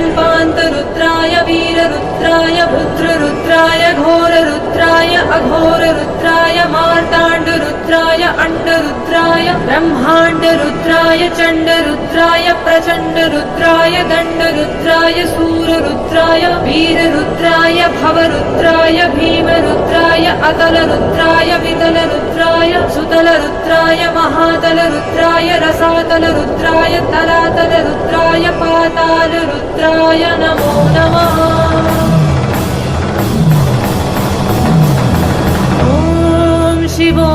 कल्पान्तरुद्राय वीररुद्राय भद्ररुद्राय घोररुद्राय अघोररुद्राय मार्ताण्डरुद्राय अण्डरुद्राय ब्रह्माण्डरुद्राय चण्डरुद्राय प्रचण्डरुद्राय दण्डरुद्राय सूररुद्राय वीररुद्राय भवरुद्राय भीमरुद्राय अतलरुद्राय वितलरुद्राय सुतलरुद्राय महातलरुद्राय रसातलरुद्राय तलातलरुद्राय पातालरुद्राय नमो नमः। ॐ शिवो